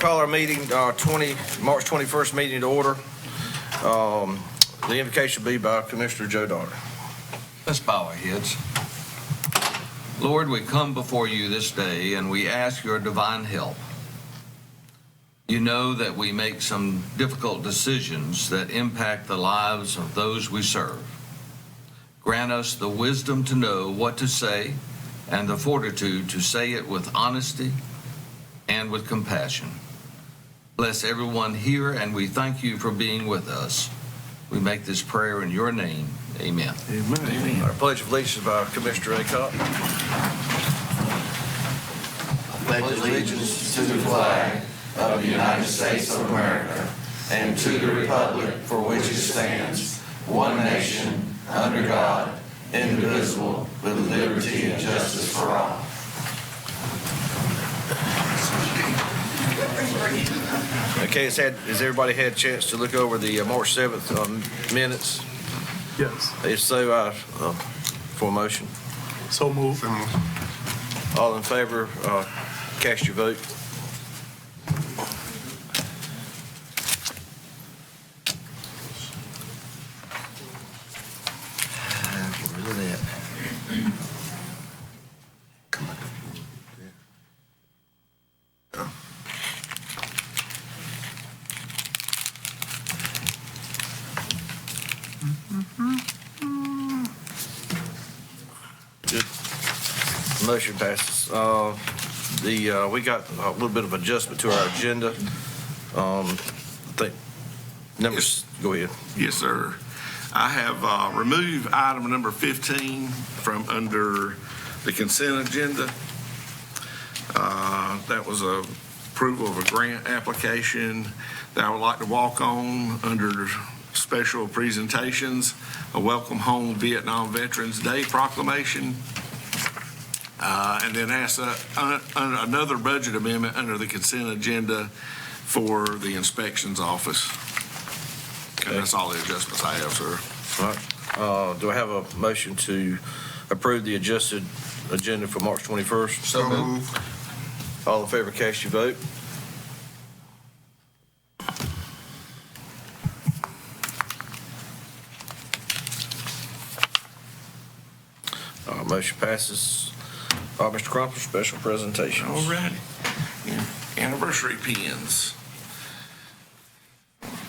call our meeting, March 21st meeting to order. The invocation will be by Commissioner Joe Daugherty. Let's bow our heads. Lord, we come before you this day and we ask your divine help. You know that we make some difficult decisions that impact the lives of those we serve. Grant us the wisdom to know what to say and the fortitude to say it with honesty and with compassion. Bless everyone here, and we thank you for being with us. We make this prayer in your name. Amen. Amen. Our pledge of allegiance by Commissioner Aycock. I pledge allegiance to the flag of the United States of America and to the republic for which it stands, one nation, under God, indivisible, with liberty and justice for all. Okay, has everybody had a chance to look over the March 7th minutes? Yes. If so, for a motion. So moved. All in favor, cast your vote. Good. Motion passes. We got a little bit of adjustment to our agenda. I think numbers. Go ahead. Yes, sir. I have removed item number 15 from under the consent agenda. That was a approval of a grant application that I would like to walk on under special presentations, a Welcome Home Vietnam Veterans Day proclamation, and then ask another budget amendment under the consent agenda for the inspections office. Okay. That's all the adjustments I have, sir. All right. Do I have a motion to approve the adjusted agenda for March 21st? So moved. All in favor, cast your vote. Motion passes. Mr. Crumpler, special presentations. All righty. Anniversary pins.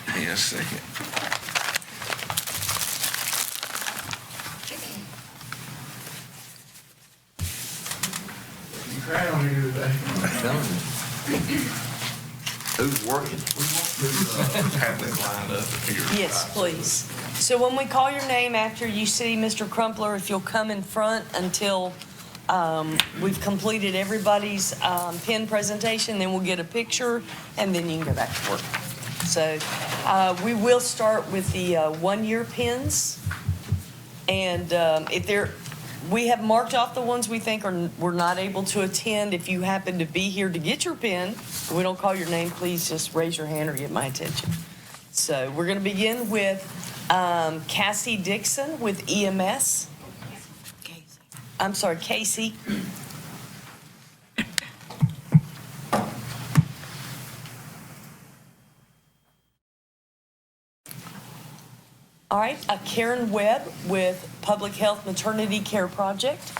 Give me a second. You cried on here today. I'm telling you. Who's working? Have them lined up here. Yes, please. So when we call your name after you see Mr. Crumpler, if you'll come in front until we've completed everybody's pin presentation, then we'll get a picture, and then you can go back to work. So we will start with the one-year pins. And we have marked off the ones we think we're not able to attend. If you happen to be here to get your pin, we don't call your name, please just raise your hand or get my attention. So we're going to begin with Cassie Dixon with EMS. I'm sorry, Casey. All right, Karen Webb with Public Health Maternity Care Project.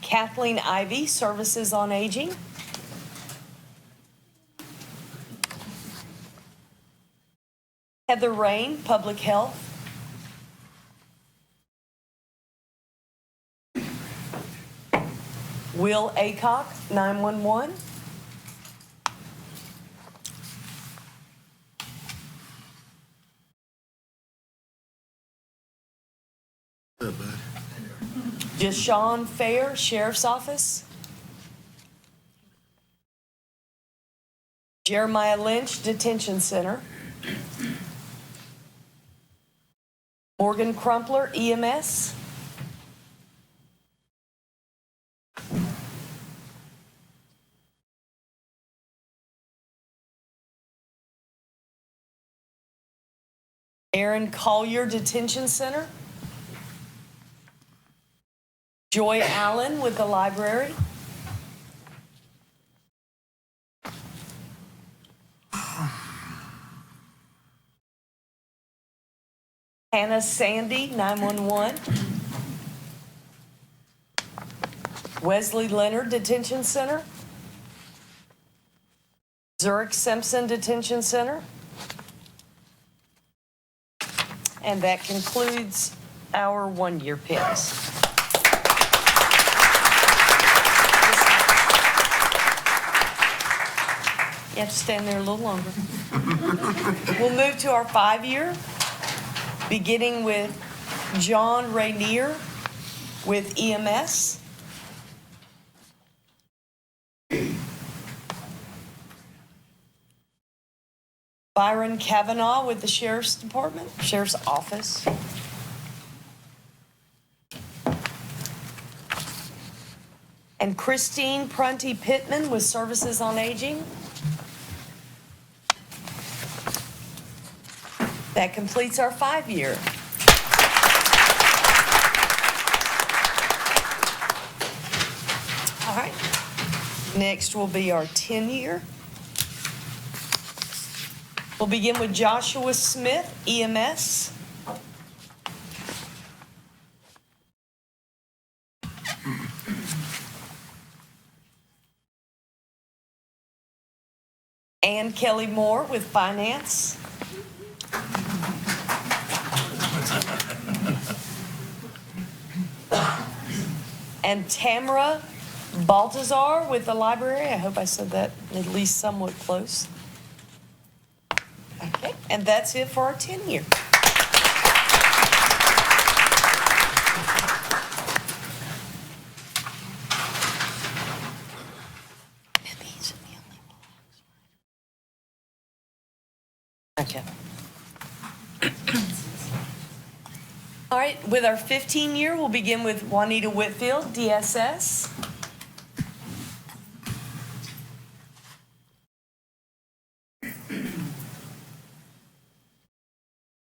Kathleen Ivy, Services on Aging. Heather Rain, Public Health. Will Aycock, 911. Deshaun Fair, Sheriff's Office. Jeremiah Lynch, Detention Center. Morgan Crumpler, EMS. Aaron Collier, Detention Center. Joy Allen with the library. Hannah Sandy, 911. Wesley Leonard Detention Center. Zurich Simpson Detention Center. And that concludes our one-year pins. You have to stand there a little longer. We'll move to our 5-year, beginning with John Rainier with EMS. Byron Kavanaugh with the Sheriff's Department, Sheriff's Office. And Christine Prunty Pittman with Services on Aging. That completes our 5-year. All right. Next will be our 10-year. We'll begin with Joshua Smith, EMS. Ann Kelly Moore with Finance. And Tamara Baltazar with the library. I hope I said that at least somewhat close. Okay, and that's it for our 10-year. Okay. All right, with our 15-year, we'll begin with Juanita Whitfield, DSS.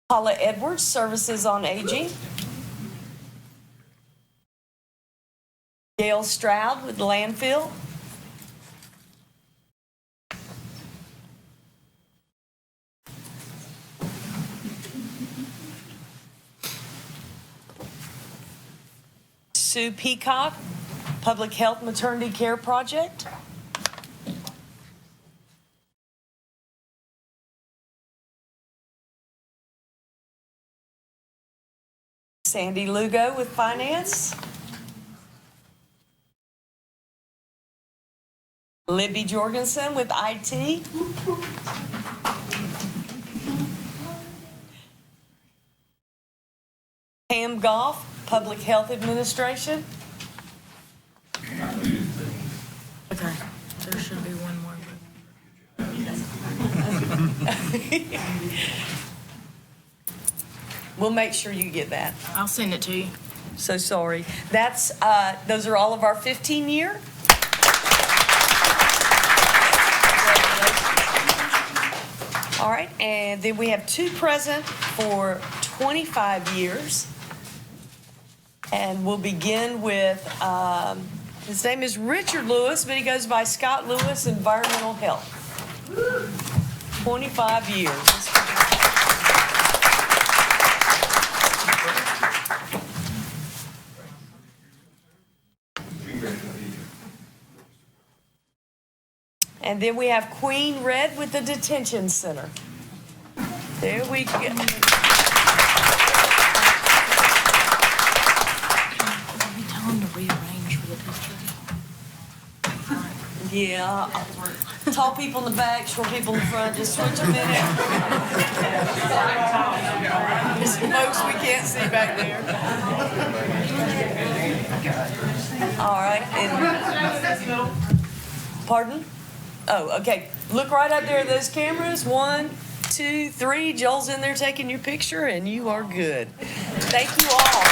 Paula Edwards, Services on Aging. Gail Stroud with Landfill. Sue Peacock, Public Health Maternity Care Project. Sandy Lugo with Finance. Libby Jorgensen with IT. Pam Goff, Public Health Administration. Okay, there should be one more. We'll make sure you get that. I'll send it to you. So sorry. That's, those are all of our 15-year. All right, and then we have 2 present for 25 years. And we'll begin with, his name is Richard Lewis, but he goes by Scott Lewis, Environmental Health. 25 years. And then we have Queen Red with the Detention Center. There we go. Tell them to rearrange for the picture. Yeah. Tall people in the back, short people in the front, just switch them in there. Just folks we can't see back there. All right. And, pardon? Oh, okay. Look right up there at those cameras. 1, 2, 3. Joel's in there taking your picture, and you are good. Thank you all.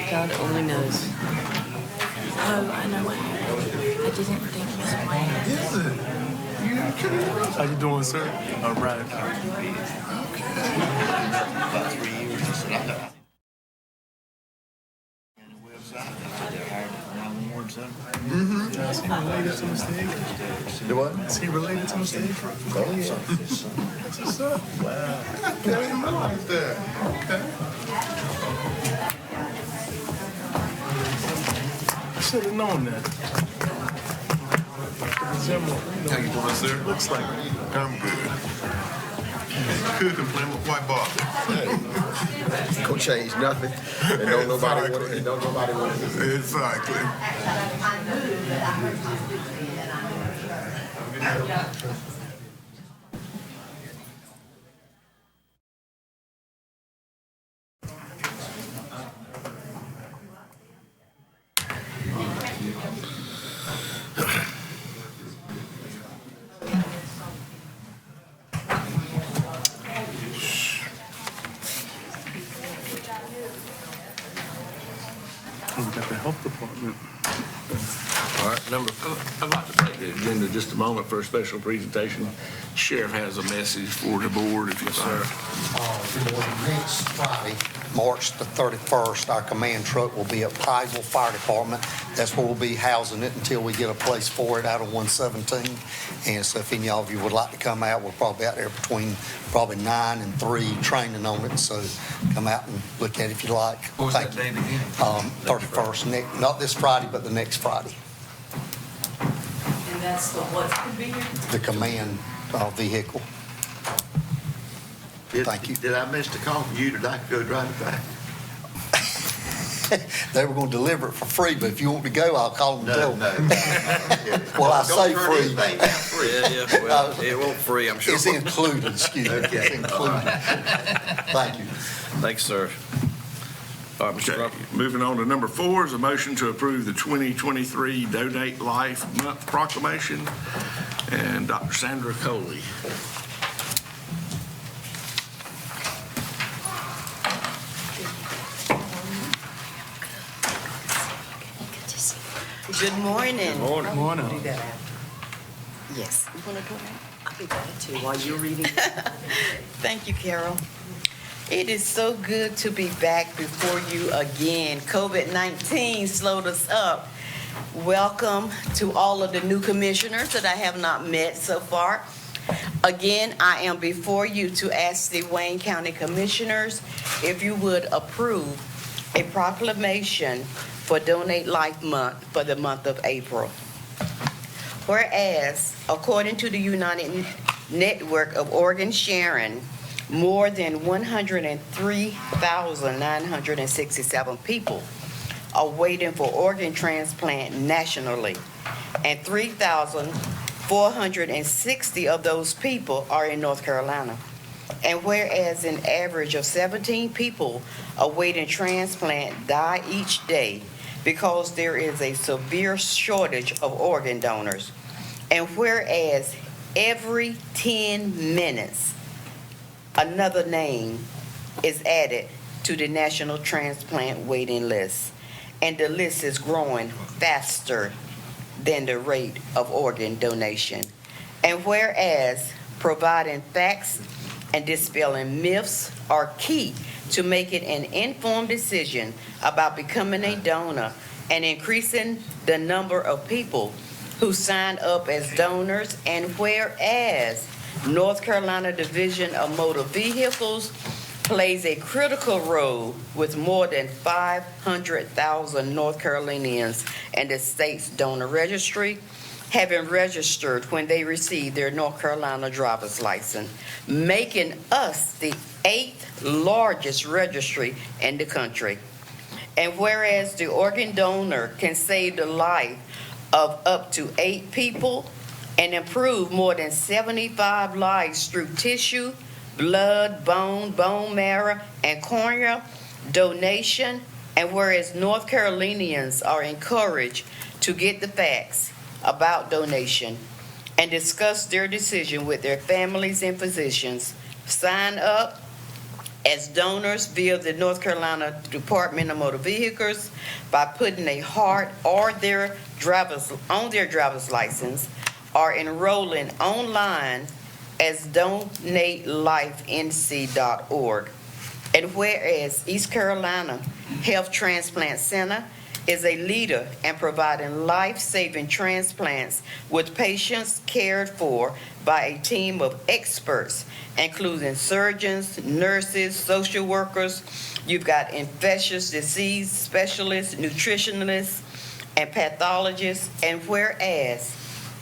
God only didn't think Ms. Wayne. How you doing, sir? All right. About 3 years. I said, I'm not. Is he related to Mr. Higgins? Do what? Is he related to Mr. Higgins? Oh, yeah. That's what's up. Wow. Okay, you know like that. Okay. I should have known that. How you doing, sir? Looks like I'm good. Cooking, playing with white ball. Gonna change nothing. And don't nobody want it. And don't nobody want it. Exactly. we got the health department. All right, number, I'd like to take the agenda just a moment for a special presentation. Sheriff has a message for the board, if you like. Next Friday, March the 31st, our command truck will be at Pikeville Fire Department. That's where we'll be housing it until we get a place for it out of 117. And so if any of you would like to come out, we're probably out there between probably 9 and 3 training on it. So come out and look at it if you like. What was that Thank you. date again? 31st, not this Friday, but the next Friday. And that's the what could be here? The command vehicle. Thank you. Did I miss the call from you that I could go drive it back? They were going to deliver it for free, but if you want to go, I'll call them and tell No, them. no. Well, I Don't say turn free. anything down free. yeah, well, it won't free, I'm sure. It's included, excuse me. It's Okay. included. Thank you. Thanks, sir. All right, Mr. Okay, Crumpler. moving on to number 4 is a motion to approve the 2023 Donate Life Month proclamation. And Dr. Sandra Coley. Good morning. Morning. Morning. Do that. Yes. You want to do that? I'll be glad to while you're reading. Thank you, Carol. It is so good to be back before you again. COVID-19 slowed us up. Welcome to all of the new commissioners that I have not met so far. Again, I am before you to ask the Wayne County Commissioners if you would approve a proclamation for Donate Life Month for the month of April. Whereas, according to the United Network of Organ Sharing, more than 103,967 people are waiting for organ transplant nationally, and 3,460 of those people are in North Carolina. And whereas an average of 17 people awaiting transplant die each day because there is a severe shortage of organ donors, and whereas every 10 minutes another name is added to the national transplant waiting list, and the list is growing faster than the rate of organ donation. And whereas providing facts and dispelling myths are key to making an informed decision about becoming a donor and increasing the number of people who sign up as donors, and whereas North Carolina Division of Motor Vehicles plays a critical role with more than 500,000 North Carolinians in the state's donor registry, having registered when they received their North Carolina driver's license, making us the 8th largest registry in the country. And whereas the organ donor can save the life of up to 8 people and improve more than 75 lives through tissue, blood, bone marrow, and cornea donation, and whereas North Carolinians are encouraged to get the facts about donation and discuss their decision with their families and physicians, sign up as donors via the North Carolina Department of Motor Vehicles by putting a heart or on their driver's license, or enrolling online as donatelifenc.org. And whereas East Carolina Health Transplant Center is a leader in providing life-saving transplants with patients cared for by a team of experts, including surgeons, nurses, social workers. You've got infectious disease specialists, nutritionists, and pathologists. And whereas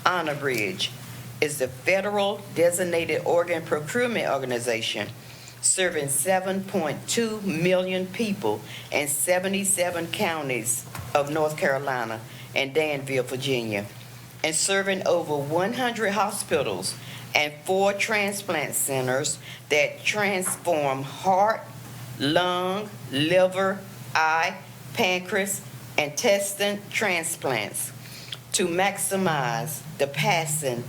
Honor Bridge is the federal designated organ procurement organization serving 7.2 million people in 77 counties of North Carolina and Danville, Virginia, and serving over 100 hospitals and 4 transplant centers that transform heart, lung, liver, eye, pancreas, and intestine transplants to maximize the passing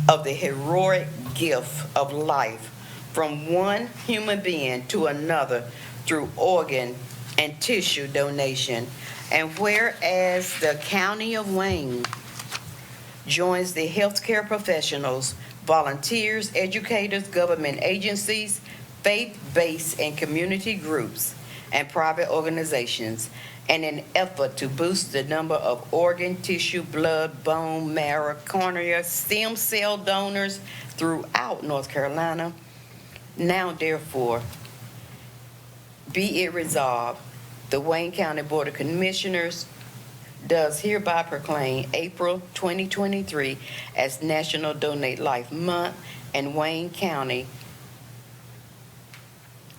of the heroic gift of life from one human being to another through organ and tissue donation. And whereas the County of Wayne joins the healthcare professionals, volunteers, educators, government agencies, faith-based and community groups, and private organizations in an effort to boost the number of organ, tissue, blood, bone, marrow, cornea, stem cell donors throughout North Carolina. Now, therefore, be it resolved, the Wayne County Board of Commissioners does hereby proclaim April 2023 as National Donate Life Month in Wayne County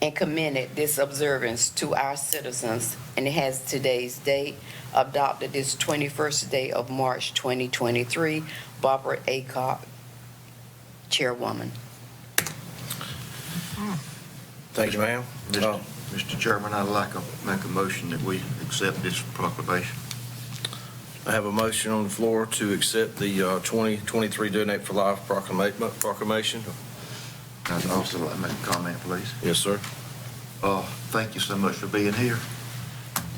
and commended this observance to our citizens, and it has today's date, adopted this 21st day of March 2023. Barbara Aycock, Chairwoman. Thank you, ma'am. Mr. Chairman, I'd like to make a motion that we accept this proclamation. I have a motion on the floor to accept the 2023 Donate for Life proclamation. I'd also like to make a comment, please. Yes, sir. Thank you so much for being here.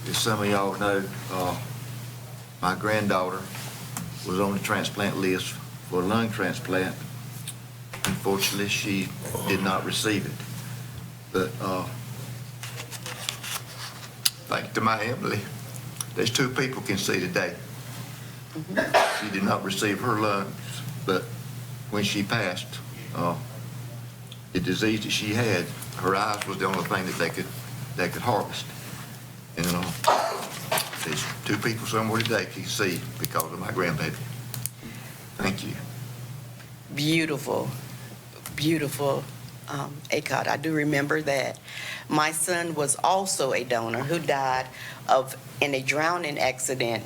As some of y'all know, my granddaughter was on the transplant list for a lung transplant. Unfortunately, she did not receive it. But thanks to my Emily, there's 2 people can see today. She did not receive her lungs, but when she passed, the disease that she had, her eyes was the only thing that they could harvest. And there's 2 people somewhere today can see because of my grandbaby. Thank you. Beautiful, beautiful, Aycock. I do remember that. My son was also a donor who died in a drowning accident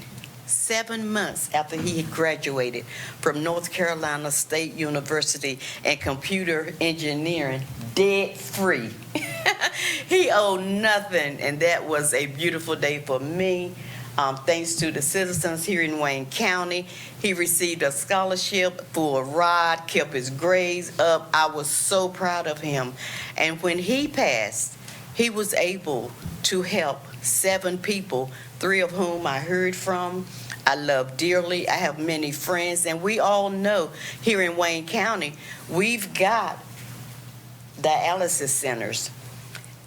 7 months after he had graduated from North Carolina State University in computer engineering, debt free. He owed nothing, and that was a beautiful day for me. Thanks to the citizens here in Wayne County, he received a scholarship for a ride, kept his grades up. I was so proud of him. And when he passed, he was able to help 7 people, 3 of whom I heard from. I love dearly. I have many friends, and we all know here in Wayne County, we've got dialysis centers.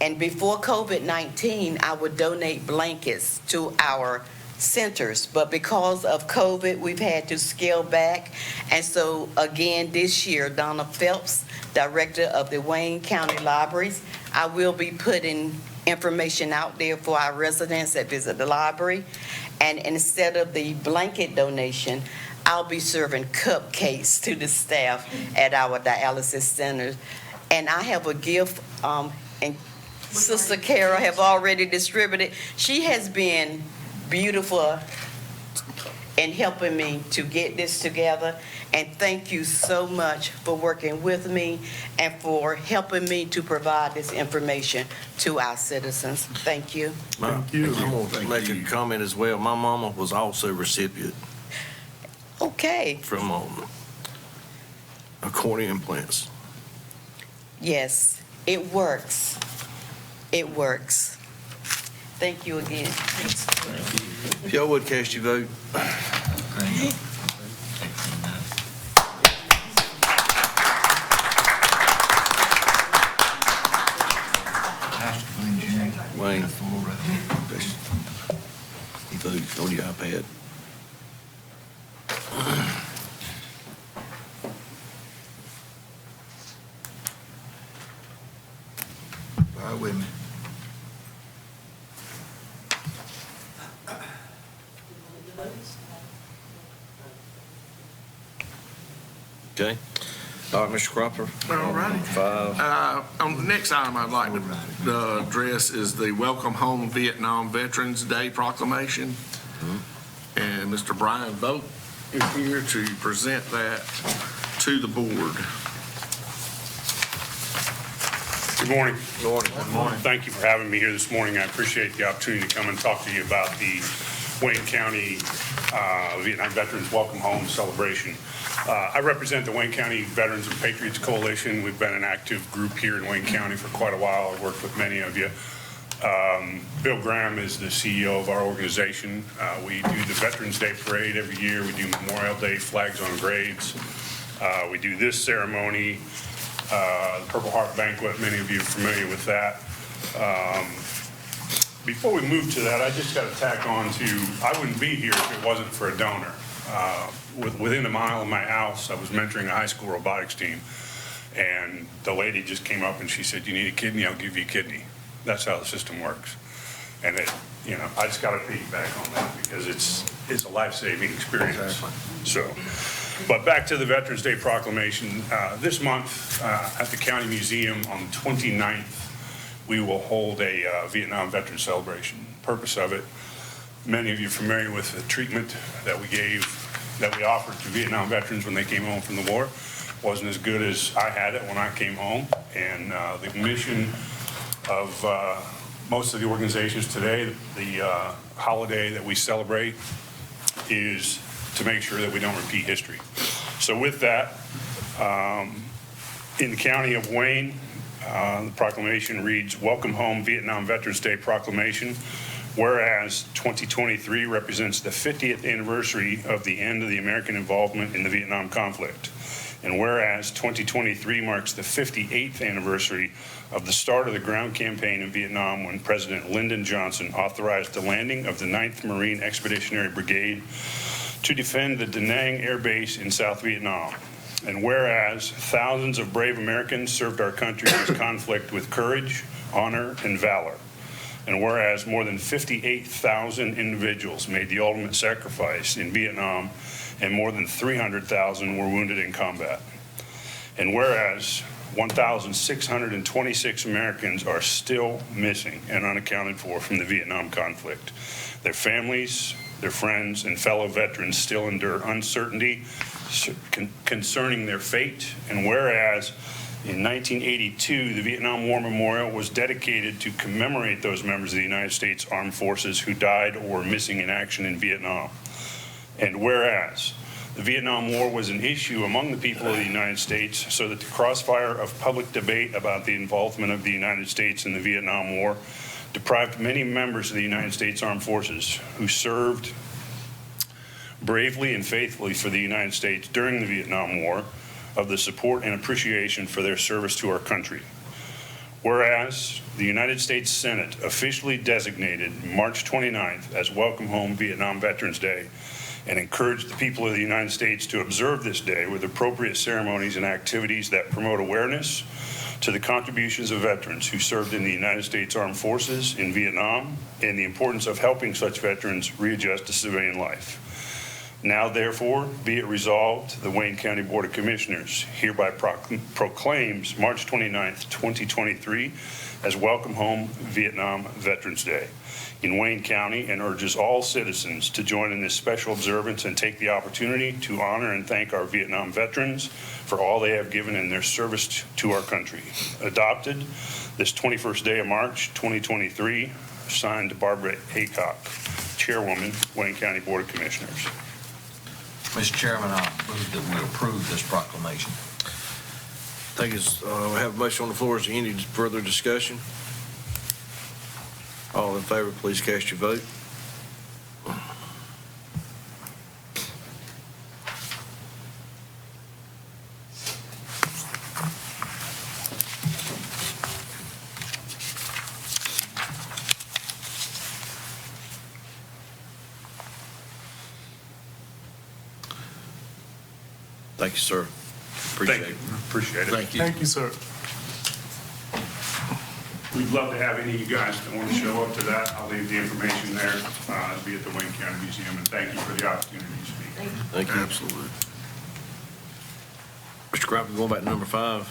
And before COVID-19, I would donate blankets to our centers. But because of COVID, we've had to scale back. And so, again, this year, Donna Phelps, Director of the Wayne County Libraries, I will be putting information out there for our residents that visit the library. And instead of the blanket donation, I'll be serving cupcakes to the staff at our dialysis centers. And I have a gift, and Sister Carol have already distributed. She has been beautiful in helping me to get this together. And thank you so much for working with me and for helping me to provide this information to our citizens. Thank you. Thank you. I'm going to make a comment as well. My mama was also a recipient Okay. from accordion implants. Yes, it works. It works. Thank you again. If y'all would cast your vote. Wayne. Vote on your iPad. Bear with me. Okay. All right, Mr. Crumpler. All righty. 5. On the next item I'd like to address is the Welcome Home Vietnam Veterans Day proclamation. And Mr. Brian Vogt is here to present that to the board. Good morning. Good morning. Thank you for having me here this morning. I appreciate the opportunity to come and talk to you about the Wayne County Vietnam Veterans Welcome Home celebration. I represent the Wayne County Veterans and Patriots Coalition. We've been an active group here in Wayne County for quite a while. I've worked with many of you. Bill Graham is the CEO of our organization. We do the Veterans Day Parade every year. We do Memorial Day Flags on Graves. We do this ceremony, the Purple Heart Banquet. Many of you are familiar with that. Before we move to that, I just got to tack on to, I wouldn't be here if it wasn't for a donor. Within a mile of my house, I was mentoring a high school robotics team, and the lady just came up and she said, "You need a kidney? I'll give you a kidney." That's how the system works. And I just got to piggyback on that because it's a life-saving experience. Exactly. So, but back to the Veterans Day proclamation. This month at the County Museum on the 29th, we will hold a Vietnam Veteran Celebration. Purpose of it, many of you are familiar with the treatment that we offered to Vietnam veterans when they came home from the war. Wasn't as good as I had it when I came home. And the mission of most of the organizations today, the holiday that we celebrate, is to make sure that we don't repeat history. So with that, in the county of Wayne, the proclamation reads, "Welcome Home Vietnam Veterans Day Proclamation. Whereas 2023 represents the 50th anniversary of the end of the American involvement in the Vietnam conflict. And whereas 2023 marks the 58th anniversary of the start of the ground campaign in Vietnam when President Lyndon Johnson authorized the landing of the 9th Marine Expeditionary Brigade to defend the Da Nang Air Base in South Vietnam. And whereas thousands of brave Americans served our country in this conflict with courage, honor, and valor. And whereas more than 58,000 individuals made the ultimate sacrifice in Vietnam and more than 300,000 were wounded in combat. And whereas 1,626 Americans are still missing and unaccounted for from the Vietnam conflict. Their families, their friends, and fellow veterans still endure uncertainty concerning their fate. And whereas in 1982, the Vietnam War Memorial was dedicated to commemorate those members of the United States Armed Forces who died or were missing in action in Vietnam. And whereas the Vietnam War was an issue among the people of the United States, so that the crossfire of public debate about the involvement of the United States in the Vietnam War deprived many members of the United States Armed Forces who served bravely and faithfully for the United States during the Vietnam War of the support and appreciation for their service to our country. Whereas the United States Senate officially designated March 29th as Welcome Home Vietnam Veterans Day and encouraged the people of the United States to observe this day with appropriate ceremonies and activities that promote awareness to the contributions of veterans who served in the United States Armed Forces in Vietnam and the importance of helping such veterans readjust to civilian life. Now, therefore, be it resolved, the Wayne County Board of Commissioners hereby proclaims March 29th, 2023 as Welcome Home Vietnam Veterans Day in Wayne County and urges all citizens to join in this special observance and take the opportunity to honor and thank our Vietnam veterans for all they have given in their service to our country. Adopted this 21st day of March, 2023, signed Barbara Haycock, Chairwoman, Wayne County Board of Commissioners. Mr. Chairman, I move that we approve this proclamation. We have a motion on the floor. Is there any further discussion? in favor, please cast your vote. Thank you, sir. Appreciate Thank you. it. Appreciate it. Thank you. Thank you, sir. We'd love to have any of you guys that want to show up to that. I'll leave the information there. It'll be at the Wayne County Museum, and thank you for the opportunity to speak. Thank you. Absolutely. Mr. Cropper, going back to number 5.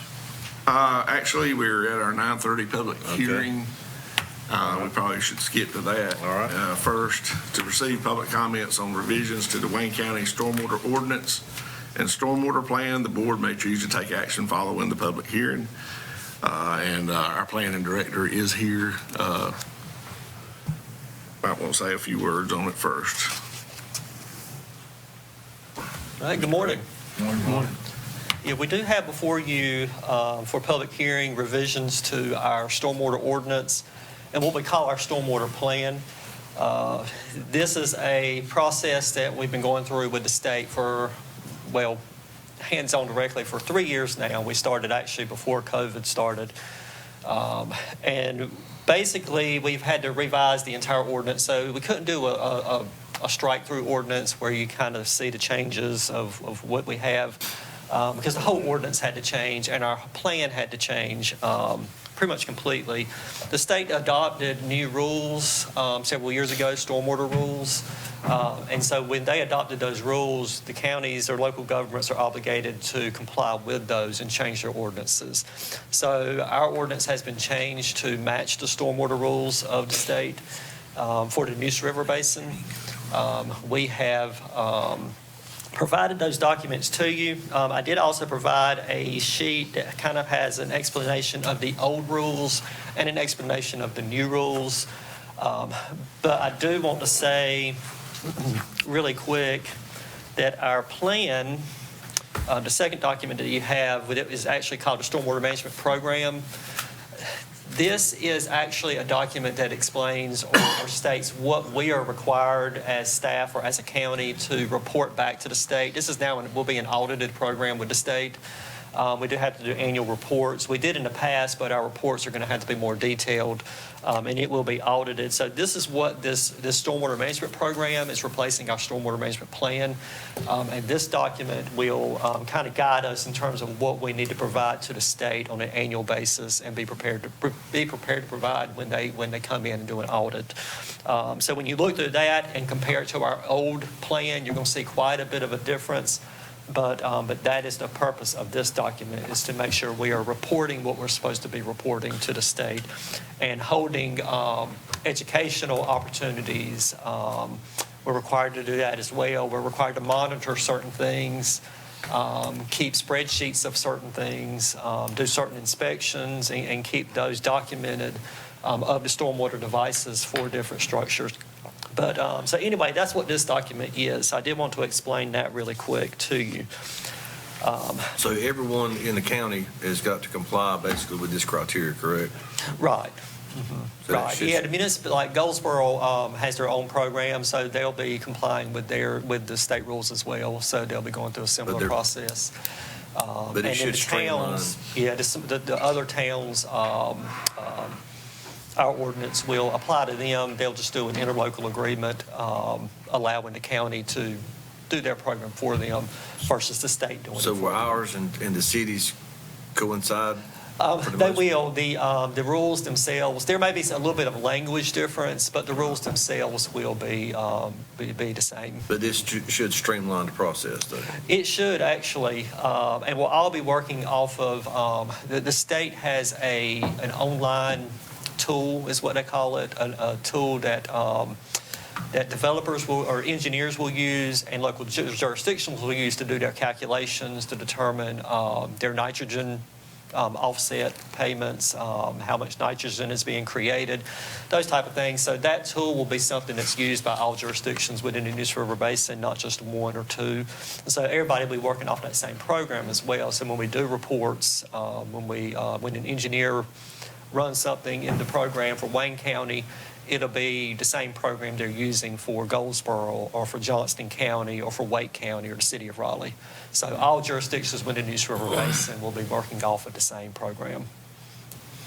Actually, we're at our 9:30 public Okay. hearing. We probably should skip to that. All right. First, to receive public comments on revisions to the Wayne County Stormwater Ordinance and Stormwater Plan, the board may choose to take action following the public hearing. And our planning director is here. Might want to say a few words on it first. All right, good morning. Morning. Yeah, we do have before you for public hearing revisions to our stormwater ordinance and what we call our stormwater plan. This is a process that we've been going through with the state for, well, hands-on directly for 3 years now. We started actually before COVID started. And basically, we've had to revise the entire ordinance. So we couldn't do a strike-through ordinance where you kind of see the changes of what we have because the whole ordinance had to change and our plan had to change pretty much completely. The state adopted new rules several years ago, stormwater rules. And so when they adopted those rules, the counties or local governments are obligated to comply with those and change their ordinances. So our ordinance has been changed to match the stormwater rules of the state for the Neuse River Basin. We have provided those documents to you. I did also provide a sheet that kind of has an explanation of the old rules and an explanation of the new rules. But I do want to say really quick that our plan, the second document that you have, it is actually called the Stormwater Management Program. This is actually a document that explains or states what we are required as staff or as a county to report back to the state. This is now, will be an audited program with the state. We do have to do annual reports. We did in the past, but our reports are going to have to be more detailed, and it will be audited. So this is what this stormwater management program is replacing our stormwater management plan. And this document will kind of guide us in terms of what we need to provide to the state on an annual basis and be prepared to provide when they come in and do an audit. So when you look through that and compare it to our old plan, you're going to see quite a bit of a difference. But that is the purpose of this document, is to make sure we are reporting what we're supposed to be reporting to the state and holding educational opportunities. We're required to do that as well. We're required to monitor certain things, keep spreadsheets of certain things, do certain inspections, and keep those documented of the stormwater devices for different structures. But so anyway, that's what this document is. I did want to explain that really quick to you. So everyone in the county has got to comply basically with this criteria, correct? Right. So Right. it's just- Yeah, the municipal, like Goldsboro has their own program, so they'll be complying with the state rules as well. So they'll be going through a similar process. But it and then should the streamline. towns, yeah, the other towns, our ordinance will apply to them. They'll just do an interlocal agreement allowing the county to do their program for them versus the state doing it. So for will them. ours and the cities coincide? for the They most will. The rules themselves, there may be a little bit of language difference, but the rules themselves will be the same. But this should streamline the process, though. It should actually, and we'll all be working off of, the state has an online tool, is what they call it, a tool that developers will, or engineers will use, and local jurisdictions will use to do their calculations to determine their nitrogen offset payments, how much nitrogen is being created, those type of things. So that tool will be something that's used by all jurisdictions within the Neuse River Basin, not just one or two. So everybody will be working off that same program as well. So when we do reports, when an engineer runs something in the program for Wayne County, it'll be the same program they're using for Goldsboro or for Johnston County or for Wake County or the city of Raleigh. So all jurisdictions within the Neuse River Basin will be working off of the same program.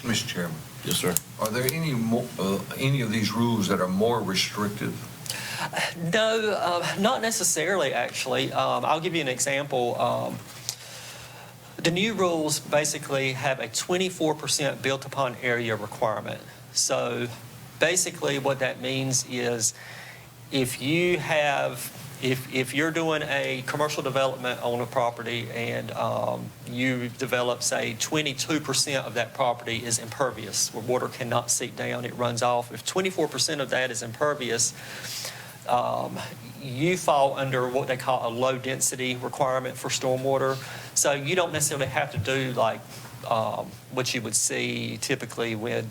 Mr. Chairman, Yes, sir. are there any of these rules that are more restrictive? No, not necessarily, actually. I'll give you an example. The new rules basically have a 24% built-upon area requirement. So basically what that means is if you're doing a commercial development on a property and you develop, say, 22% of that property is impervious, where water cannot seep down, it runs off. If 24% of that is impervious, you fall under what they call a low density requirement for stormwater. So you don't necessarily have to do like what you would see typically when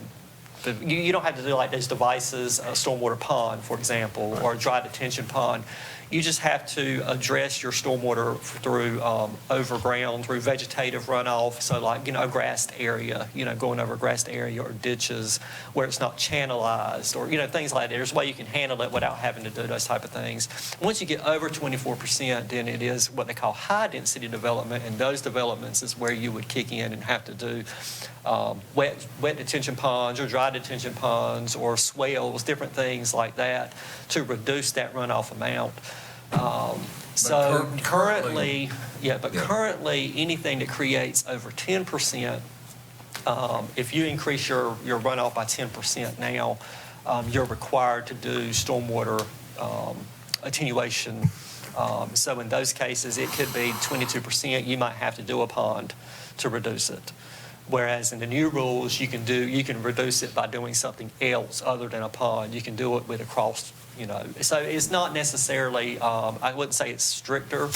you don't have to do like those devices, a stormwater pond, for example, or a dry detention pond. You just have to address your stormwater through overground, through vegetative runoff. So like, a grassed area, going over a grassed area or ditches where it's not channelized or, things like that. There's a way you can handle it without having to do those type of things. Once you get over 24%, then it is what they call high density development. And those developments is where you would kick in and have to do wet detention ponds or dry detention ponds or swales, different things like that to reduce that runoff amount. Currently, anything that creates over 10%, if you increase your runoff by 10% now, you're required to do stormwater attenuation. So in those cases, it could be 22%. You might have to do a pond to reduce it. Whereas in the new rules, you can reduce it by doing something else other than a pond. You can do it with a cross, So it's not necessarily, I wouldn't say it's stricter.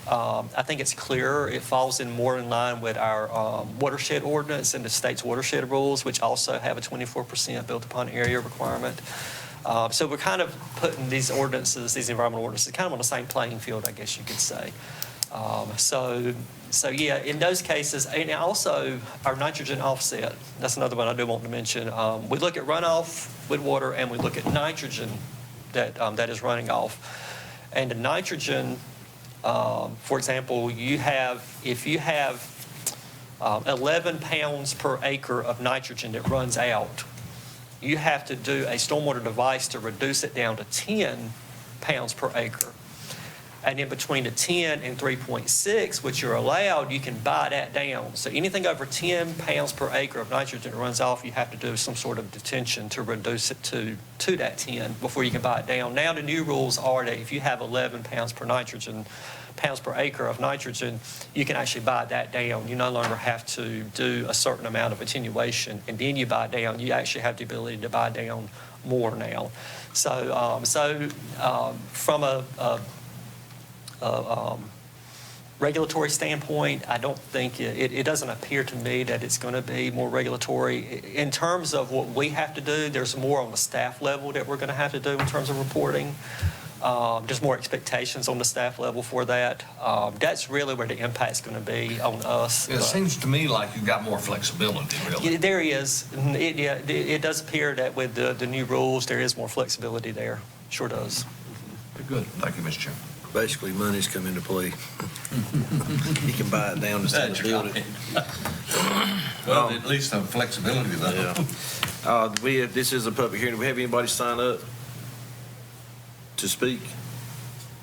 I think it's clearer. It falls more in line with our watershed ordinance and the state's watershed rules, which also have a 24% built upon area requirement. So we're kind of putting these ordinances, these environmental ordinances, kind of on the same playing field, I guess you could say. So yeah, in those cases, and also our nitrogen offset, that's another one I do want to mention. We look at runoff with water and we look at nitrogen that is running off. And the nitrogen, for example, if you have 11 pounds per acre of nitrogen that runs out, you have to do a stormwater device to reduce it down to 10 pounds per acre. And in between the 10 and 3.6, which you're allowed, you can buy that down. So anything over 10 pounds per acre of nitrogen that runs off, you have to do some sort of detention to reduce it to that 10 before you can buy it down. Now the new rules are that if you have 11 pounds per acre of nitrogen, you can actually buy that down. You no longer have to do a certain amount of attenuation, and then you buy down. You actually have the ability to buy down more now. So, from a regulatory standpoint, I don't think it doesn't appear to me that it's going to be more regulatory. In terms of what we have to do, there's more on the staff level that we're going to have to do in terms of reporting. There's more expectations on the staff level for that. That's really where the impact's going to be on us. It seems to me like you've got more flexibility, really. Yeah, there is. It does appear that with the new rules, there is more flexibility there. Sure does. Very good. Thank you, Mr. Chairman. Basically, money's come into play. You can buy it down instead of build it. Well, at least some flexibility, though. Yeah. This is a public hearing. Do we have anybody sign up to speak?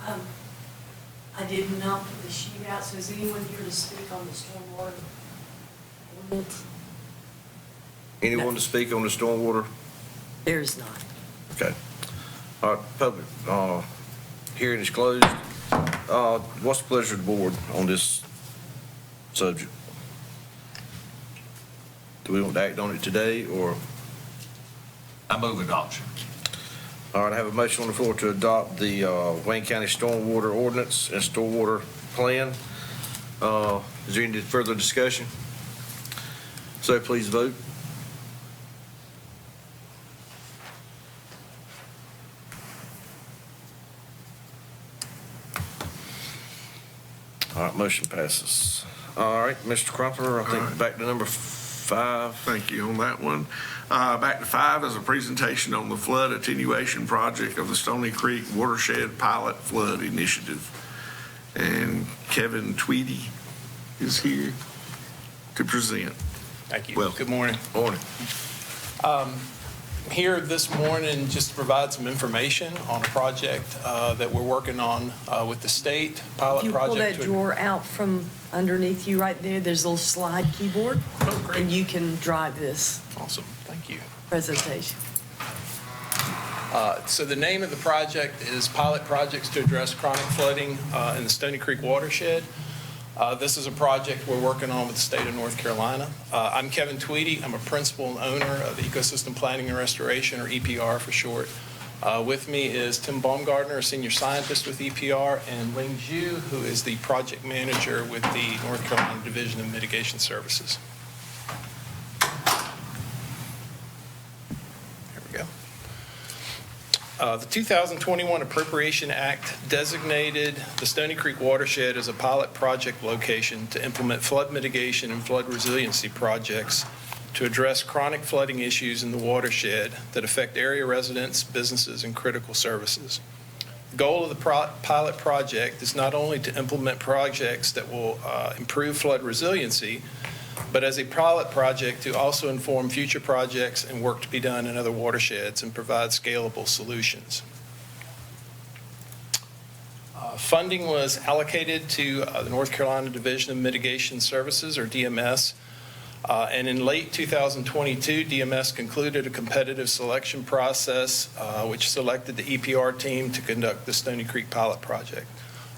I did not put the sheet out, so is anyone here to speak on the stormwater ordinance? Anyone to speak on the stormwater? There is not. Okay. All right, public hearing is closed. What's the pleasure of the board on this subject? Do we want to act on it today, or? I move adoption. All right, I have a motion on the floor to adopt the Wayne County Stormwater Ordinance and Stormwater Plan. Is there any further discussion? So please vote. All right, motion passes. All right, Mr. Crumpler, I think back to number 5. 5. Thank you on that one. Back to 5 is a presentation on the flood attenuation project of the Stony Creek Watershed Pilot Flood Initiative. And Kevin Tweedy is here to present. Thank you. Welcome. Good morning. Morning. Here this morning just to provide some information on a project that we're working on with the state, pilot If you pull project. that drawer out from underneath you right there, there's a little slide keyboard. Oh, great. And you can drive this Awesome. Thank you. presentation. So the name of the project is Pilot Projects to Address Chronic Flooding in the Stony Creek Watershed. This is a project we're working on with the state of North Carolina. I'm Kevin Tweedy. I'm a principal and owner of Ecosystem Planning and Restoration, or EPR for short. With me is Tim Baumgartner, a senior scientist with EPR, and Ling Zhu, who is the project manager with the North Carolina Division of Mitigation Services. There we go. The 2021 Appropriation Act designated the Stony Creek Watershed as a pilot project location to implement flood mitigation and flood resiliency projects to address chronic flooding issues in the watershed that affect area residents, businesses, and critical services. The goal of the pilot project is not only to implement projects that will improve flood resiliency, but as a pilot project to also inform future projects and work to be done in other watersheds and provide scalable solutions. Funding was allocated to the North Carolina Division of Mitigation Services, or DMS, and in late 2022, DMS concluded a competitive selection process which selected the EPR team to conduct the Stony Creek pilot project.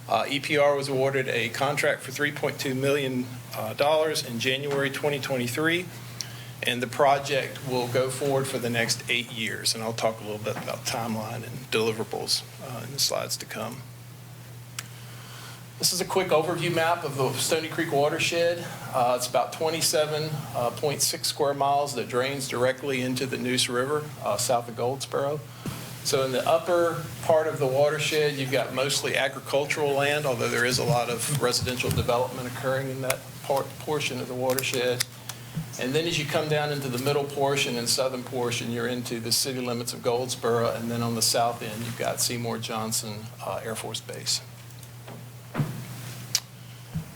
EPR was awarded a contract for $3.2 million in January 2023, and the project will go forward for the next 8 years. And I'll talk a little bit about timeline and deliverables in the slides to come. This is a quick overview map of the Stony Creek watershed. It's about 27.6 square miles that drains directly into the Neuse River south of Goldsboro. So in the upper part of the watershed, you've got mostly agricultural land, although there is a lot of residential development occurring in that portion of the watershed. And then as you come down into the middle portion and southern portion, you're into the city limits of Goldsboro, and then on the south end, you've got Seymour Johnson Air Force Base.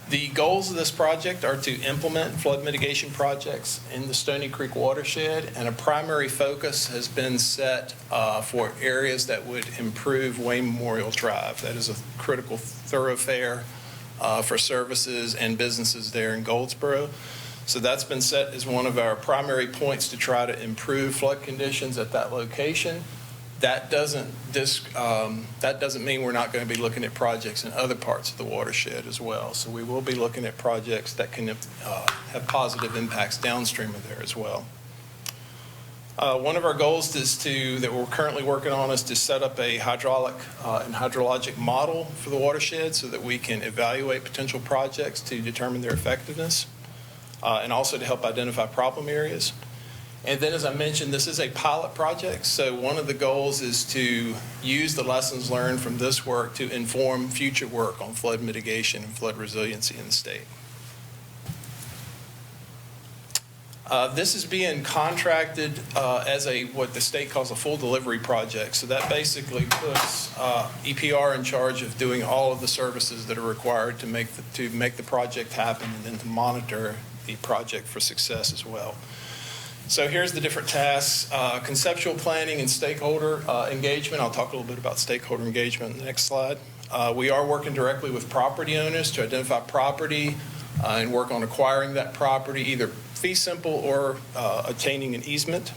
The goals of this project are to implement flood mitigation projects in the Stony Creek watershed, and a primary focus has been set for areas that would improve Wayne Memorial Drive. That is a critical thoroughfare for services and businesses there in Goldsboro. So that's been set as one of our primary points to try to improve flood conditions at that location. That doesn't mean we're not going to be looking at projects in other parts of the watershed as well. So we will be looking at projects that can have positive impacts downstream of there as well. One of our goals that we're currently working on is to set up a hydraulic and hydrologic model for the watershed so that we can evaluate potential projects to determine their effectiveness and also to help identify problem areas. And then, as I mentioned, this is a pilot project, so one of the goals is to use the lessons learned from this work to inform future work on flood mitigation and flood resiliency in the state. This is being contracted as what the state calls a full delivery project. So that basically puts EPR in charge of doing all of the services that are required to make the project happen and then to monitor the project for success as well. So here's the different tasks: conceptual planning and stakeholder engagement. I'll talk a little bit about stakeholder engagement in the next slide. We are working directly with property owners to identify property and work on acquiring that property, either fee simple or obtaining an easement.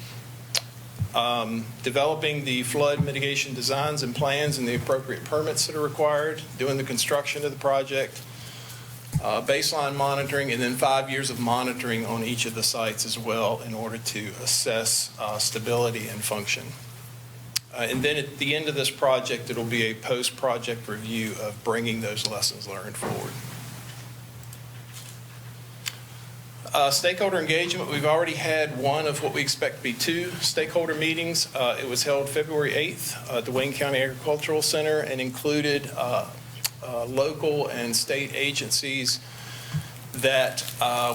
Developing the flood mitigation designs and plans and the appropriate permits that are required, doing the construction of the project, baseline monitoring, and then 5 years of monitoring on each of the sites as well in order to assess stability and function. And then at the end of this project, it'll be a post-project review of bringing those lessons learned forward. Stakeholder engagement, we've already had one of what we expect to be 2 stakeholder meetings. It was held February 8th at the Wayne County Agricultural Center and included local and state agencies that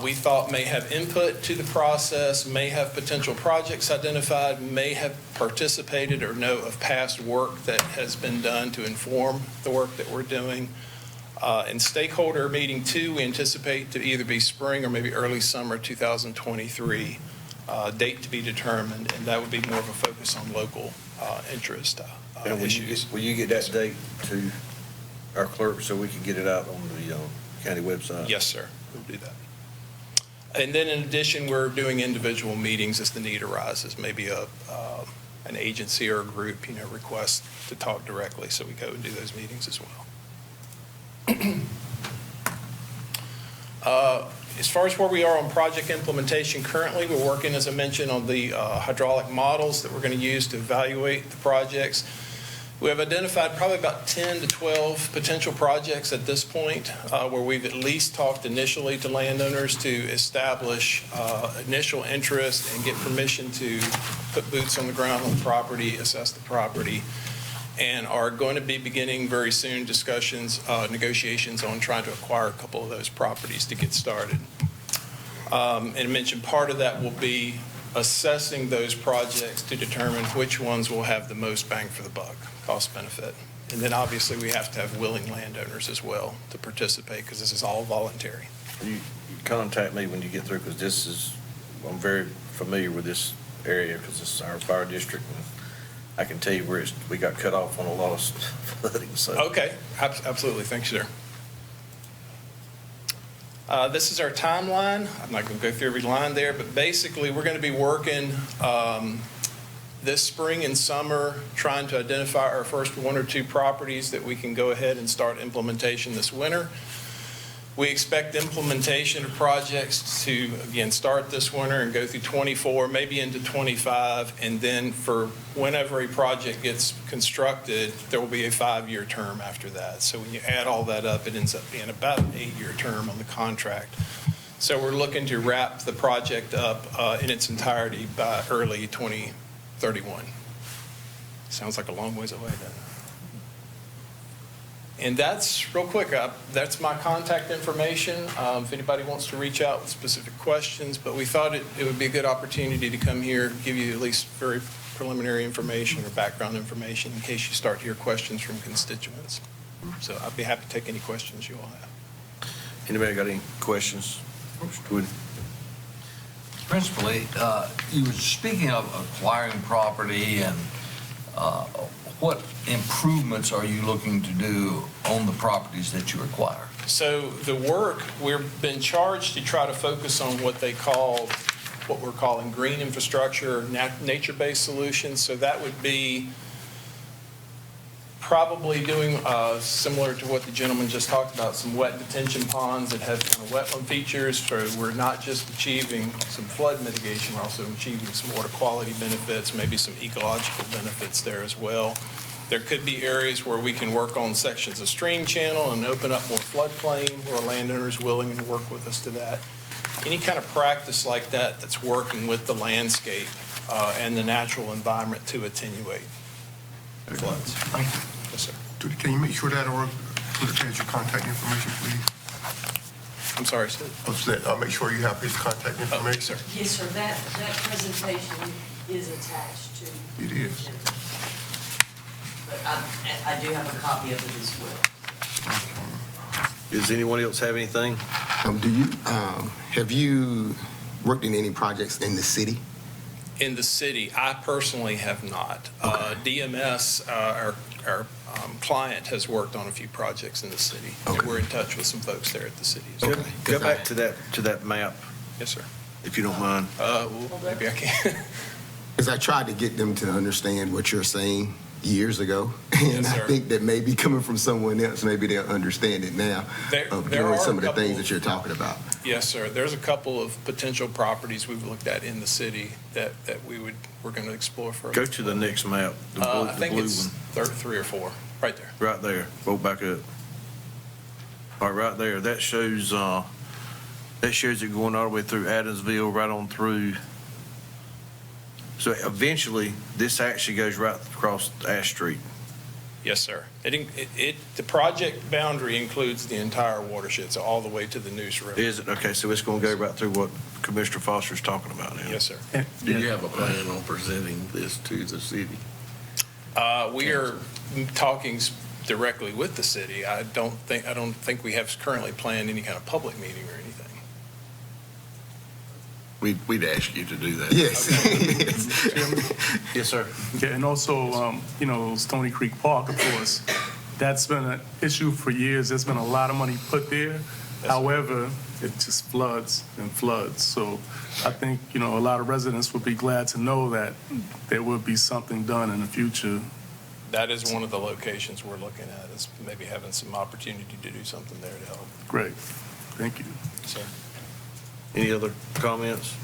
we thought may have input to the process, may have potential projects identified, may have participated or know of past work that has been done to inform the work that we're doing. In stakeholder meeting 2, we anticipate to either be spring or maybe early summer 2023, date to be determined, and that would be more of a focus on local interest And issues. will you get that date to our clerk so we can get it out on the county website? Yes, sir, we'll do that. And then in addition, we're doing individual meetings as the need arises, maybe an agency or a group, request to talk directly, so we go and do those meetings as well. As far as where we are on project implementation currently, we're working, as I mentioned, on the hydraulic models that we're going to use to evaluate the projects. We have identified probably about 10 to 12 potential projects at this point where we've at least talked initially to landowners to establish initial interest and get permission to put boots on the ground on the property, assess the property, and are going to be beginning very soon discussions, negotiations on trying to acquire a couple of those properties to get started. And I mentioned part of that will be assessing those projects to determine which ones will have the most bang for the buck, cost benefit. And then obviously we have to have willing landowners as well to participate because this is all voluntary. You contact me when you get through, because I'm very familiar with this area because this is our fire district. And I can tell you where we got cut off on a lot of flooding. So. Okay, absolutely. Thanks, sir. This is our timeline. I'm not going to go through every line there, but basically we're going to be working this spring and summer trying to identify our first 1 or 2 properties that we can go ahead and start implementation this winter. We expect implementation of projects to, again, start this winter and go through 24, maybe into 25, and then for whenever a project gets constructed, there will be a 5-year term after that. So when you add all that up, it ends up being about an 8-year term on the contract. So we're looking to wrap the project up in its entirety by early 2031. Sounds like a long ways away, doesn't it? And that's, real quick, that's my contact information. If anybody wants to reach out with specific questions, but we thought it would be a good opportunity to come here, give you at least very preliminary information or background information in case you start to hear questions from constituents. So I'd be happy to take any questions you all have. Anybody got any questions? Mr. Wood? Principally, you were speaking of acquiring property and what improvements are you looking to do on the properties that you acquire? So the work, we've been charged to try to focus on what we're calling green infrastructure, nature-based solutions. So that would be probably doing similar to what the gentleman just talked about, some wet detention ponds that have kind of wetland features. So we're not just achieving some flood mitigation, we're also achieving some water quality benefits, maybe some ecological benefits there as well. There could be areas where we can work on sections of stream channel and open up more floodplain where a landowner is willing to work with us to that. Any kind of practice like that that's working with the landscape and the natural environment to attenuate floods. Thank you. Yes, sir. Judy, can you make sure that or has your contact information, please? I'm sorry, sir. I'll make sure you have his contact information. Yes, sir. Yes, sir, that presentation is attached to. It is. But I do have a copy of it as well. Does anyone else have anything? Have you worked in any projects in the city? In the city, I personally have not. DMS, our client, has worked on a few projects in the city. Okay. And we're in touch with some folks there at the city. Go, go back to that map, Yes, sir. if you don't mind. Well, maybe I can. Because I tried to get them to understand what you're saying years ago, and Yes, sir. I think that maybe coming from someone else, maybe they'll understand it now, There doing are some a of the couple things that you're talking about. Yes, sir. There's a couple of potential properties we've looked at in the city that we're going to explore further. Go to the next map, the blue, I think the blue it's one. 3 or 4, right there. Right there. Go back up. All right, right there. That shows it going all the way through Adamsville, right on through. So eventually, this actually goes right across Ash Street. Yes, sir. The project boundary includes the entire watershed, so all the way to the Neuse River. Is it? Okay, so it's going to go right through what Commissioner Foster's talking about now. Yes, sir. Do you have a plan on presenting this to the city? We are talking directly with the city. I don't think we have currently planned any kind of public meeting or anything. We'd ask you to do that. Yes. Yes, sir. Yeah, and also, Stony Creek Park, of course, that's been an issue for years. There's been a lot of money put there. However, it just floods and floods. So I think, a lot of residents would be glad to know that there will be something done in the future. That is one of the locations we're looking at, is maybe having some opportunity to do something there to help. Great. Thank you. Sir. Any other comments?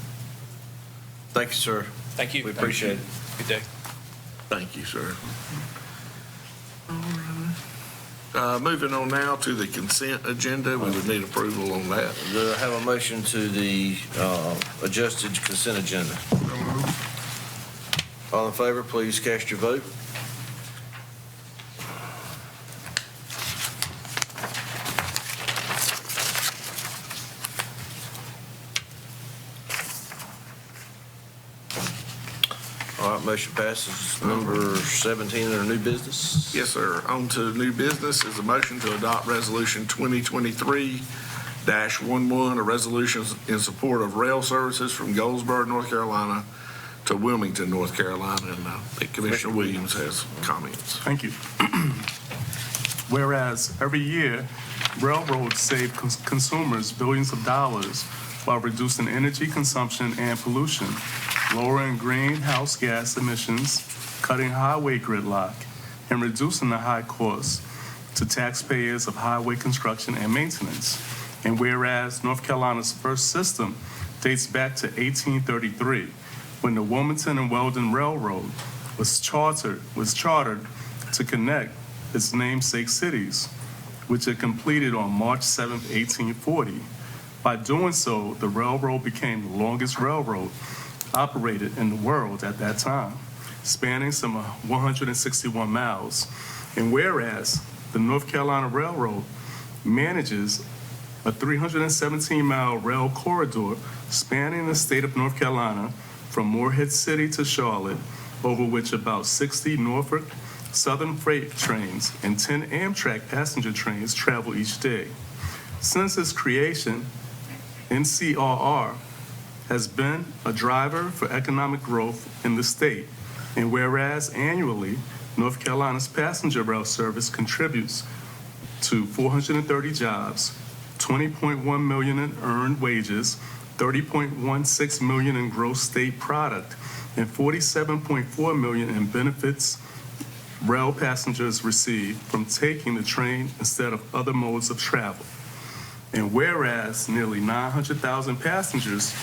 Thank you, sir. Thank you. We appreciate it. Good day. Thank you, sir. Moving on now to the consent agenda, we would need approval on that. Do I have a motion to the adjusted consent agenda? All in favor, please cast your vote. All right, motion passes. Number 17 under new business. Yes, sir. On to new business is a motion to adopt Resolution 2023-11, a resolution in support of rail services from Goldsboro, North Carolina to Wilmington, North Carolina, and I think Commissioner Williams has comments. Thank you. Whereas every year, railroads save consumers billions of dollars while reducing energy consumption and pollution, lowering greenhouse gas emissions, cutting highway gridlock, and reducing the high costs to taxpayers of highway construction and maintenance. And whereas North Carolina's first system dates back to 1833, when the Wilmington and Weldon Railroad was chartered to connect its namesake cities, which it completed on March 7, 1840. By doing so, the railroad became the longest railroad operated in the world at that time, spanning some 161 miles. And whereas the North Carolina Railroad manages a 317-mile rail corridor spanning the state of North Carolina from Morehead City to Charlotte, over which about 60 Norfolk Southern freight trains and 10 Amtrak passenger trains travel each day. Since its creation, NCRR has been a driver for economic growth in the state, and whereas annually, North Carolina's passenger rail service contributes to 430 jobs, 20.1 million in earned wages, 30.16 million in gross state product, and 47.4 million in benefits rail passengers receive from taking the train instead of other modes of travel. And whereas nearly 900,000 passengers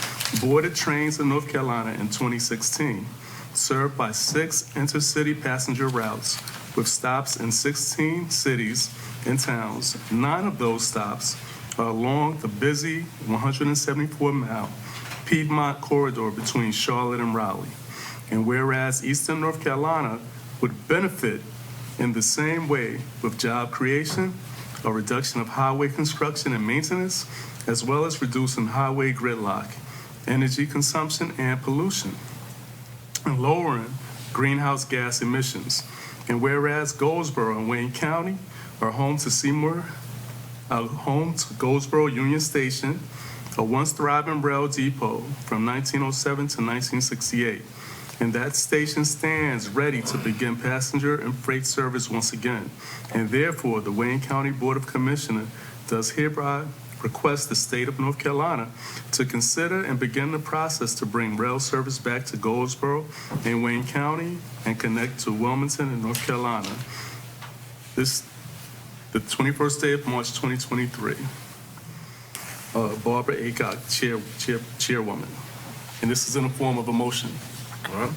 boarded trains in North Carolina in 2016, served by 6 intercity passenger routes with stops in 16 cities and towns, 9 of those stops are along the busy 174-mile Piedmont corridor between Charlotte and Raleigh. And whereas Eastern North Carolina would benefit in the same way with job creation, a reduction of highway construction and maintenance, as well as reducing highway gridlock, energy consumption and pollution, and lowering greenhouse gas emissions. And whereas Goldsboro and Wayne County are home to Goldsboro Union Station, a once thriving rail depot from 1907 to 1968. And that station stands ready to begin passenger and freight service once again. And therefore, the Wayne County Board of Commissioners does hereby request the state of North Carolina to consider and begin the process to bring rail service back to Goldsboro and Wayne County and connect to Wilmington and North Carolina. The 21st day of March 2023. Barbara Aycock, chairwoman. And this is in the form of a motion. All right.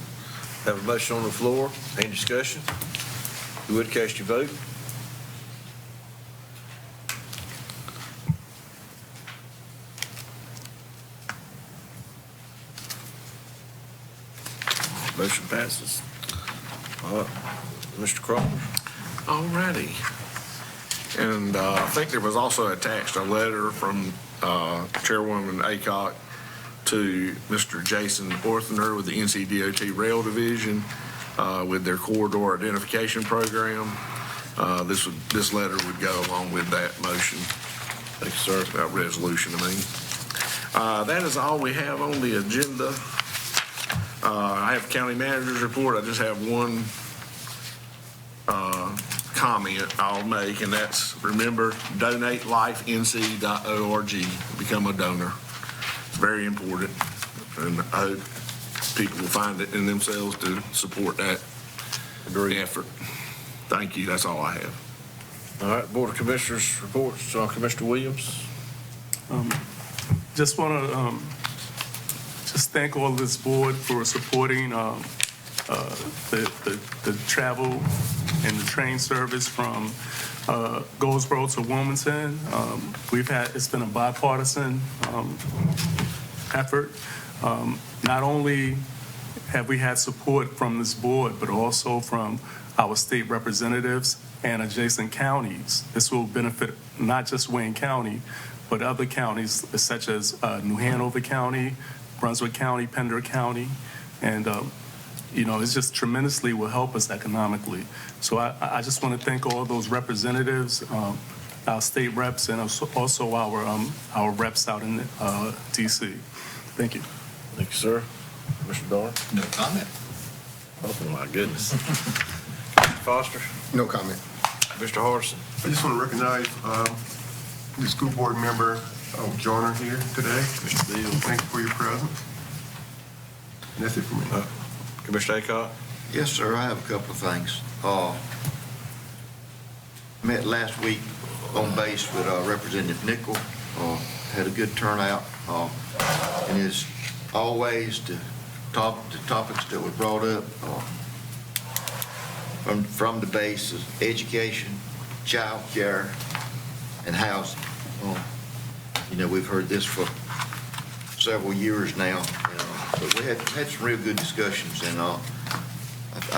Have a motion on the floor. Any discussion? You would cast your vote. Motion passes. All right. Mr. Crawford. All righty. And I think there was also attached a letter from Chairwoman Aycock to Mr. Jason Orthner with the NCDOT Rail Division with their corridor identification program. This letter would go along with that motion. Thank you, sir. That resolution, I mean. That is all we have on the agenda. I have county manager's report. I just have one comment I'll make, and that's, remember, donatelifenc.org. Become a donor. It's very important, and I hope people will find it in themselves to support that effort. Thank you. That's all I have. All right, Board of Commissioners reports. Commissioner Williams. Just want to just thank all of this board for supporting the travel and the train service from Goldsboro to Wilmington. It's been a bipartisan effort. Not only have we had support from this board, but also from our state representatives and adjacent counties. This will benefit not just Wayne County, but other counties such as New Hanover County, Brunswick County, Pender County, and it's just tremendously will help us economically. So I just want to thank all those representatives, our state reps, and also our reps out in DC. Thank you. Thank you, sir. Mr. Dar. No comment. Oh, my goodness. Foster. No comment. Mr. Hardison. I just want to recognize the school board member, Joyner, here today. Mr. Beal. Thank you for your presence. And that's it for me. Commissioner Aycock. Yes, sir, I have a couple of things. Met last week on base with Representative Nickel. Had a good turnout. And as always, the topics that were brought up from the base is education, child care, and housing. We've heard this for several years now, but we had some real good discussions, and I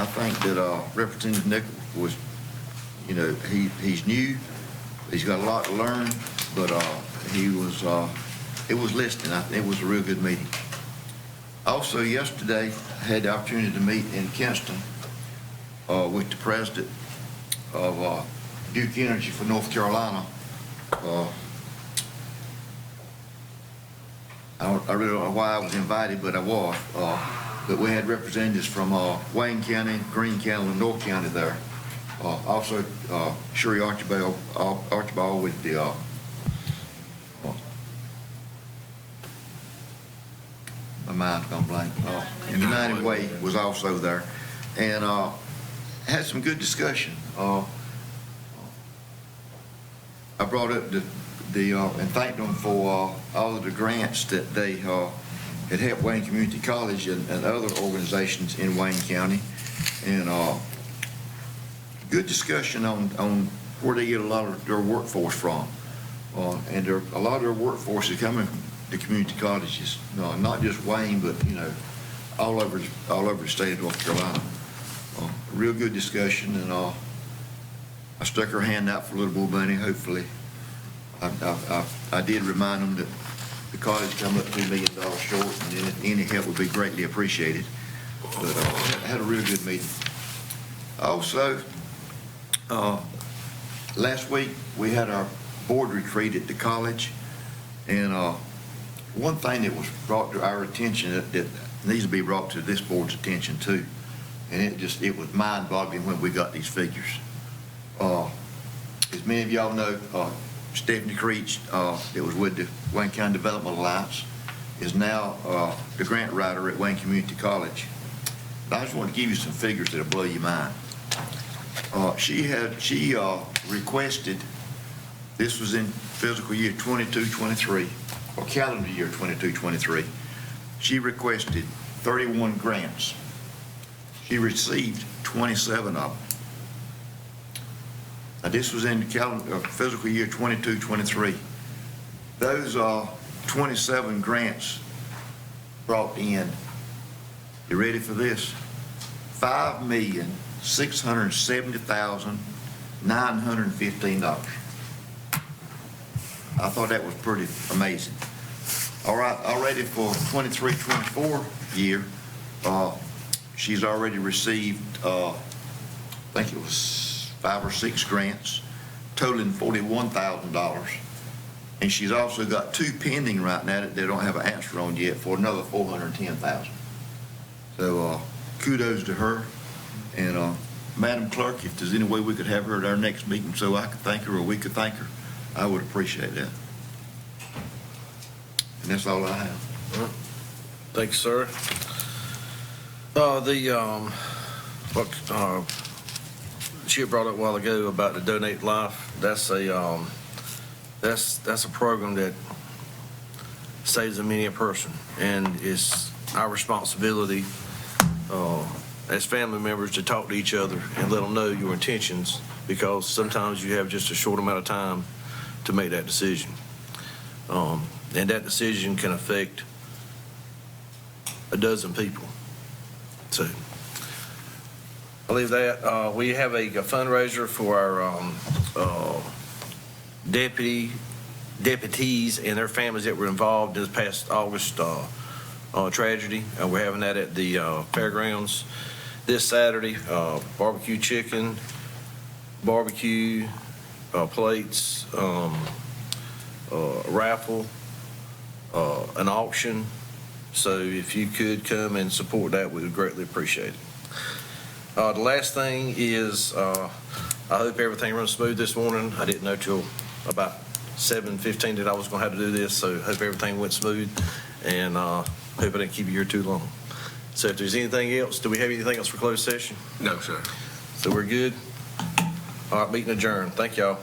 think that Representative Nickel was, he's new, he's got a lot to learn, but it was listening. It was a real good meeting. Also, yesterday, I had the opportunity to meet in Kinston with the president of Duke Energy for North Carolina. I really don't know why I was invited, but I was. But we had representatives from Wayne County, Greene County, and North County there. Also, Sherry Archibald with the my mind's gone blank. United Way was also there, and had some good discussion. I brought up and thanked them for all of the grants that they had helped Wayne Community College and other organizations in Wayne County, and good discussion on where they get a lot of their workforce from, and a lot of their workforce is coming from the community colleges, not just Wayne, but all over the state of North Carolina. Real good discussion, and I stuck her hand out for a little more money. Hopefully, I did remind them that the college come up $2 million short, and any help would be greatly appreciated. But I had a real good meeting. Also, last week we had our board retreat at the college, and one thing that was brought to our attention that needs to be brought to this board's attention too, and it was mind-boggling when we got these figures. As many of y'all know, Stephanie Creech, that was with the Wayne County Development Alliance, is now the grant writer at Wayne Community College. But I just want to give you some figures that'll blow your mind. She requested, this was in fiscal year 22-23, or calendar year 22-23, she requested 31 grants. She received 27 of them. Now, this was in fiscal year 22-23. Those 27 grants brought in, you ready for this? $5,670,000 $915. I thought that was pretty amazing. All right, already for 23-24 year, she's already received, I think it was 5 or 6 grants, totaling $41,000. And she's also got 2 pending right now that they don't have an answer on yet for another $410,000. So kudos to her. And Madam Clerk, if there's any way we could have her at our next meeting so I could thank her or we could thank her, I would appreciate that. And that's all I have. Thank you, sir. She had brought up a while ago about the Donate Life. That's a program that saves many a person, and it's our responsibility as family members to talk to each other and let them know your intentions, because sometimes you have just a short amount of time to make that decision. And that decision can affect a dozen people. So I leave that. We have a fundraiser for our deputies and their families that were involved in this past August tragedy. We're having that at the fairgrounds this Saturday. Barbecue chicken, barbecue plates, raffle, an auction. So if you could come and support that, we would greatly appreciate it. The last thing is, I hope everything runs smooth this morning. I didn't know till about 7:15 that I was going to have to do this, so hope everything went smooth, and hope I didn't keep you here too long. So if there's anything else, do we have anything else for closed session? No, sir. So we're good? All right, meeting adjourned. Thank y'all.